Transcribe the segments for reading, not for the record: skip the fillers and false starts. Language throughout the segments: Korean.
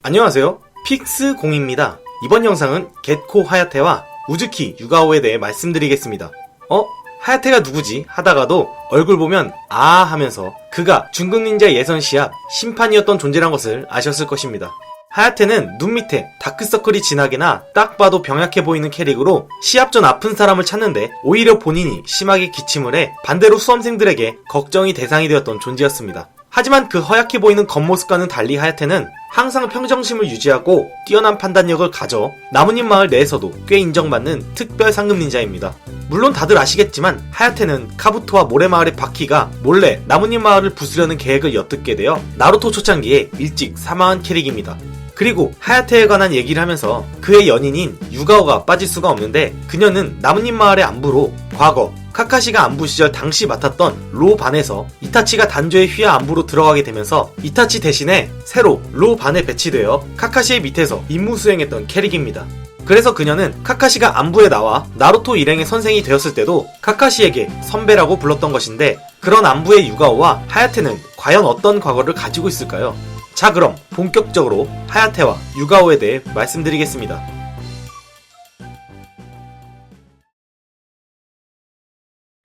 안녕하세요, 픽스공입니다. 이번 영상은 겟코 하야테와 우즈키 유가오에 대해 말씀드리겠습니다. 하야테가 누구지? 하다가도 얼굴 보면 아 하면서 그가 중국 닌자 예선 시합 심판이었던 존재란 것을 아셨을 것입니다. 하야테는 눈 밑에 다크서클이 진하게나 딱 봐도 병약해 보이는 캐릭으로 시합 전 아픈 사람을 찾는데 오히려 본인이 심하게 기침을 해 반대로 수험생들에게 걱정이 대상이 되었던 존재였습니다. 하지만 그 허약해 보이는 겉모습과는 달리 하야테는 항상 평정심을 유지하고 뛰어난 판단력을 가져 나뭇잎 마을 내에서도 꽤 인정받는 특별 상급 닌자입니다. 물론 다들 아시겠지만 하야테는 카부토와 모래마을의 바키가 몰래 나뭇잎 마을을 부수려는 계획을 엿듣게 되어 나루토 초창기에 일찍 사망한 캐릭입니다. 그리고 하야테에 관한 얘기를 하면서 그의 연인인 유가오가 빠질 수가 없는데, 그녀는 나뭇잎 마을의 안부로 과거 카카시가 안부 시절 당시 맡았던 로 반에서 이타치가 단조의 휘하 안부로 들어가게 되면서 이타치 대신에 새로 로 반에 배치되어 카카시의 밑에서 임무 수행했던 캐릭입니다. 그래서 그녀는 카카시가 안부에 나와 나루토 일행의 선생이 되었을 때도 카카시에게 선배라고 불렀던 것인데, 그런 안부의 유가오와 하야테는 과연 어떤 과거를 가지고 있을까요? 자, 그럼 본격적으로 하야테와 유가오에 대해 말씀드리겠습니다.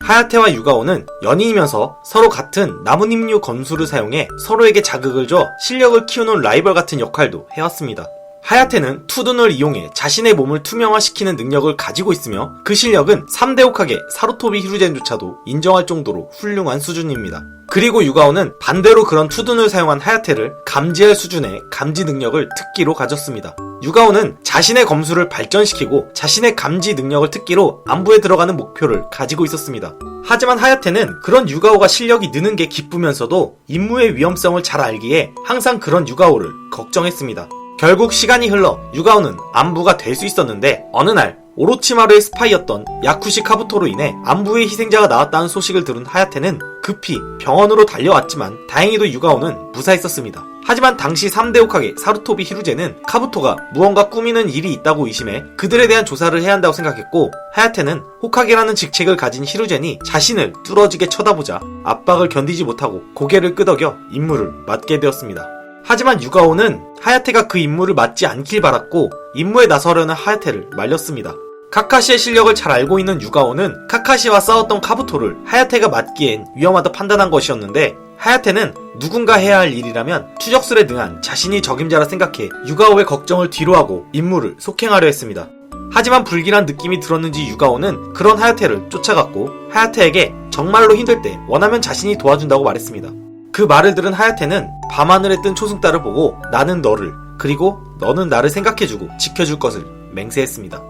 하야테와 유가오는 연인이면서 서로 같은 나뭇잎류 건수를 사용해 서로에게 자극을 줘 실력을 키우는 라이벌 같은 역할도 해왔습니다. 하야테는 투둔을 이용해 자신의 몸을 투명화시키는 능력을 가지고 있으며 그 실력은 3대 호카게 사루토비 히루젠조차도 인정할 정도로 훌륭한 수준입니다. 그리고 유가오는 반대로 그런 투둔을 사용한 하야테를 감지할 수준의 감지 능력을 특기로 가졌습니다. 유가오는 자신의 검수를 발전시키고 자신의 감지 능력을 특기로 안부에 들어가는 목표를 가지고 있었습니다. 하지만 하야테는 그런 유가오가 실력이 느는 게 기쁘면서도 임무의 위험성을 잘 알기에 항상 그런 유가오를 걱정했습니다. 결국 시간이 흘러 유가오는 안부가 될 수 있었는데, 어느 날 오로치마루의 스파이였던 야쿠시 카부토로 인해 안부의 희생자가 나왔다는 소식을 들은 하야테는 급히 병원으로 달려왔지만 다행히도 유가오는 무사했었습니다. 하지만 당시 3대 호카게 사루토비 히루제는 카부토가 무언가 꾸미는 일이 있다고 의심해 그들에 대한 조사를 해야 한다고 생각했고, 하야테는 호카게라는 직책을 가진 히루젠이 자신을 뚫어지게 쳐다보자 압박을 견디지 못하고 고개를 끄덕여 임무를 맡게 되었습니다. 하지만 유가오는 하야테가 그 임무를 맡지 않길 바랐고 임무에 나서려는 하야테를 말렸습니다. 카카시의 실력을 잘 알고 있는 유가오는 카카시와 싸웠던 카부토를 하야테가 맡기엔 위험하다 판단한 것이었는데, 하야테는 누군가 해야 할 일이라면 추적술에 능한 자신이 적임자라 생각해 유가오의 걱정을 뒤로하고 임무를 속행하려 했습니다. 하지만 불길한 느낌이 들었는지 유가오는 그런 하야테를 쫓아갔고 하야테에게 정말로 힘들 때 원하면 자신이 도와준다고 말했습니다. 그 말을 들은 하야테는 밤하늘에 뜬 초승달을 보고 나는 너를, 그리고 너는 나를 생각해주고 지켜줄 것을 맹세했습니다.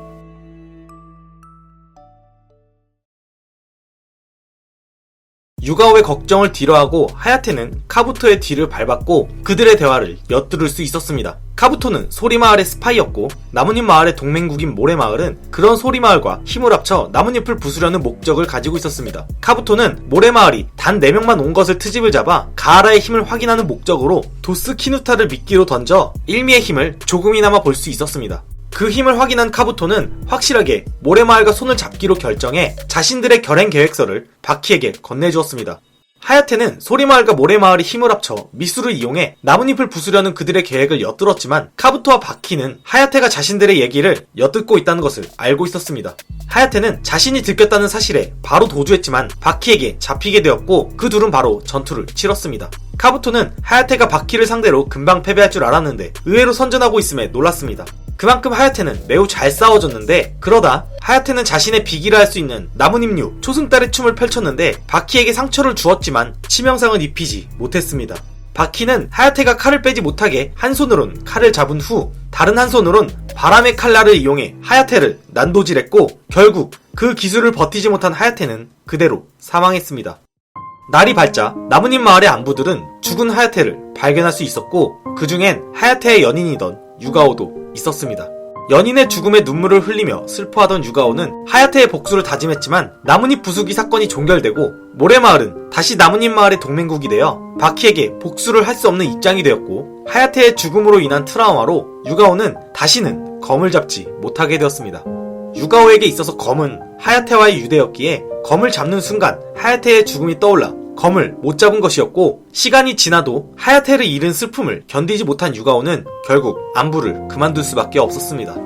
유가오의 걱정을 뒤로하고 하야테는 카부토의 뒤를 밟았고 그들의 대화를 엿들을 수 있었습니다. 카부토는 소리마을의 스파이였고 나뭇잎 마을의 동맹국인 모래마을은 그런 소리마을과 힘을 합쳐 나뭇잎을 부수려는 목적을 가지고 있었습니다. 카부토는 모래마을이 단 4명만 온 것을 트집을 잡아 가하라의 힘을 확인하는 목적으로 도스 키누타를 미끼로 던져 일미의 힘을 조금이나마 볼 수 있었습니다. 그 힘을 확인한 카부토는 확실하게 모래마을과 손을 잡기로 결정해 자신들의 결행 계획서를 바키에게 건네주었습니다. 하야테는 소리마을과 모래마을이 힘을 합쳐 미수를 이용해 나뭇잎을 부수려는 그들의 계획을 엿들었지만 카부토와 바키는 하야테가 자신들의 얘기를 엿듣고 있다는 것을 알고 있었습니다. 하야테는 자신이 들켰다는 사실에 바로 도주했지만 바키에게 잡히게 되었고 그 둘은 바로 전투를 치렀습니다. 카부토는 하야테가 바키를 상대로 금방 패배할 줄 알았는데 의외로 선전하고 있음에 놀랐습니다. 그만큼 하야테는 매우 잘 싸워줬는데, 그러다 하야테는 자신의 비기를 할 수 있는 나뭇잎류 초승달의 춤을 펼쳤는데 바키에게 상처를 주었지만 치명상을 입히지 못했습니다. 바키는 하야테가 칼을 빼지 못하게 한 손으론 칼을 잡은 후 다른 한 손으론 바람의 칼날을 이용해 하야테를 난도질했고 결국 그 기술을 버티지 못한 하야테는 그대로 사망했습니다. 날이 밝자 나뭇잎 마을의 안부들은 죽은 하야테를 발견할 수 있었고 그 중엔 하야테의 연인이던 유가오도 있었습니다. 연인의 죽음에 눈물을 흘리며 슬퍼하던 유가오는 하야테의 복수를 다짐했지만 나뭇잎 부수기 사건이 종결되고 모래마을은 다시 나뭇잎 마을의 동맹국이 되어 바키에게 복수를 할 수 없는 입장이 되었고, 하야테의 죽음으로 인한 트라우마로 유가오는 다시는 검을 잡지 못하게 되었습니다. 유가오에게 있어서 검은 하야테와의 유대였기에 검을 잡는 순간 하야테의 죽음이 떠올라 검을 못 잡은 것이었고, 시간이 지나도 하야테를 잃은 슬픔을 견디지 못한 유가오는 결국 안부를 그만둘 수밖에 없었습니다.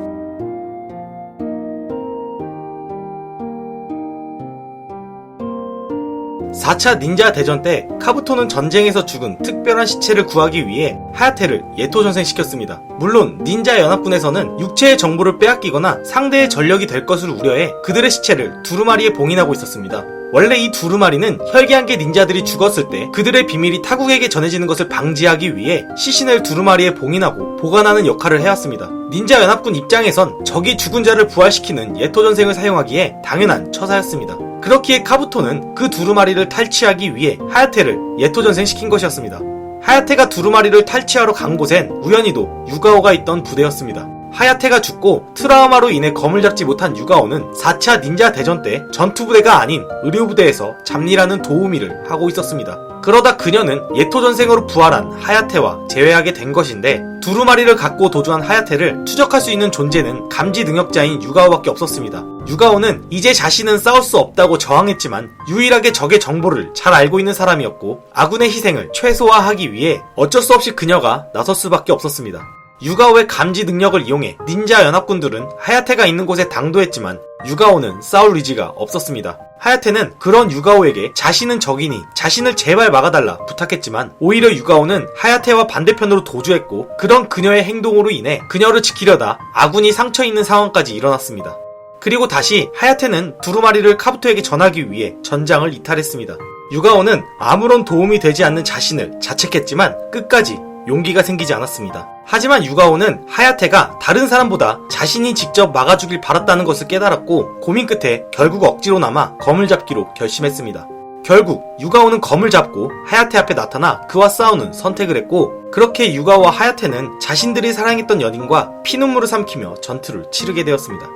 4차 닌자 대전 때 카부토는 전쟁에서 죽은 특별한 시체를 구하기 위해 하야테를 예토 전생시켰습니다. 물론 닌자 연합군에서는 육체의 정보를 빼앗기거나 상대의 전력이 될 것을 우려해 그들의 시체를 두루마리에 봉인하고 있었습니다. 원래 이 두루마리는 혈기한계 닌자들이 죽었을 때 그들의 비밀이 타국에게 전해지는 것을 방지하기 위해 시신을 두루마리에 봉인하고 보관하는 역할을 해왔습니다. 닌자 연합군 입장에선 적이 죽은 자를 부활시키는 예토 전생을 사용하기에 당연한 처사였습니다. 그렇기에 카부토는 그 두루마리를 탈취하기 위해 하야테를 예토 전생시킨 것이었습니다. 하야테가 두루마리를 탈취하러 간 곳엔 우연히도 유가오가 있던 부대였습니다. 하야테가 죽고 트라우마로 인해 검을 잡지 못한 유가오는 4차 닌자 대전 때 전투부대가 아닌 의료부대에서 잡일하는 도우미를 하고 있었습니다. 그러다 그녀는 예토 전생으로 부활한 하야테와 재회하게 된 것인데, 두루마리를 갖고 도주한 하야테를 추적할 수 있는 존재는 감지 능력자인 유가오밖에 없었습니다. 유가오는 이제 자신은 싸울 수 없다고 저항했지만 유일하게 적의 정보를 잘 알고 있는 사람이었고, 아군의 희생을 최소화하기 위해 어쩔 수 없이 그녀가 나설 수밖에 없었습니다. 유가오의 감지 능력을 이용해 닌자 연합군들은 하야테가 있는 곳에 당도했지만 유가오는 싸울 의지가 없었습니다. 하야테는 그런 유가오에게 자신은 적이니 자신을 제발 막아달라 부탁했지만 오히려 유가오는 하야테와 반대편으로 도주했고, 그런 그녀의 행동으로 인해 그녀를 지키려다 아군이 상처있는 상황까지 일어났습니다. 그리고 다시 하야테는 두루마리를 카부토에게 전하기 위해 전장을 이탈했습니다. 유가오는 아무런 도움이 되지 않는 자신을 자책했지만 끝까지 용기가 생기지 않았습니다. 하지만 유가오는 하야테가 다른 사람보다 자신이 직접 막아주길 바랐다는 것을 깨달았고, 고민 끝에 결국 억지로나마 검을 잡기로 결심했습니다. 결국 유가오는 검을 잡고 하야테 앞에 나타나 그와 싸우는 선택을 했고, 그렇게 유가오와 하야테는 자신들이 사랑했던 연인과 피눈물을 삼키며 전투를 치르게 되었습니다.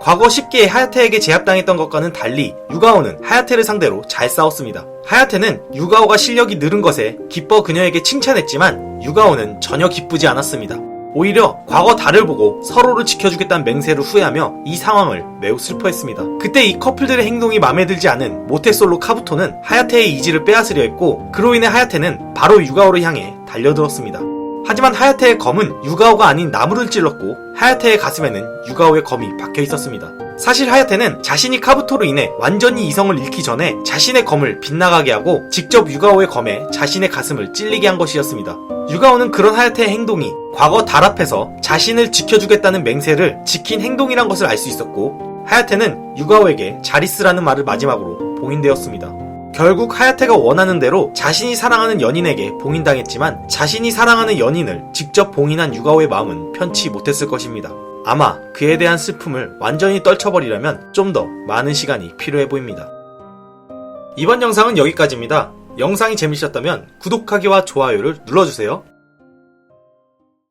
과거 쉽게 하야테에게 제압당했던 것과는 달리 유가오는 하야테를 상대로 잘 싸웠습니다. 하야테는 유가오가 실력이 늘은 것에 기뻐 그녀에게 칭찬했지만 유가오는 전혀 기쁘지 않았습니다. 오히려 과거 달을 보고 서로를 지켜주겠다는 맹세를 후회하며 이 상황을 매우 슬퍼했습니다. 그때 이 커플들의 행동이 마음에 들지 않은 모태솔로 카부토는 하야테의 이지를 빼앗으려 했고, 그로 인해 하야테는 바로 유가오를 향해 달려들었습니다. 하지만 하야테의 검은 유가오가 아닌 나무를 찔렀고, 하야테의 가슴에는 유가오의 검이 박혀 있었습니다. 사실 하야테는 자신이 카부토로 인해 완전히 이성을 잃기 전에 자신의 검을 빗나가게 하고 직접 유가오의 검에 자신의 가슴을 찔리게 한 것이었습니다. 유가오는 그런 하야테의 행동이 과거 달 앞에서 자신을 지켜주겠다는 맹세를 지킨 행동이란 것을 알 수 있었고, 하야테는 유가오에게 잘 있으라는 말을 마지막으로 봉인되었습니다. 결국 하야테가 원하는 대로 자신이 사랑하는 연인에게 봉인당했지만, 자신이 사랑하는 연인을 직접 봉인한 유가오의 마음은 편치 못했을 것입니다. 아마 그에 대한 슬픔을 완전히 떨쳐버리려면 좀 더 많은 시간이 필요해 보입니다. 이번 영상은 여기까지입니다. 영상이 재미있었다면 구독하기와 좋아요를 눌러주세요.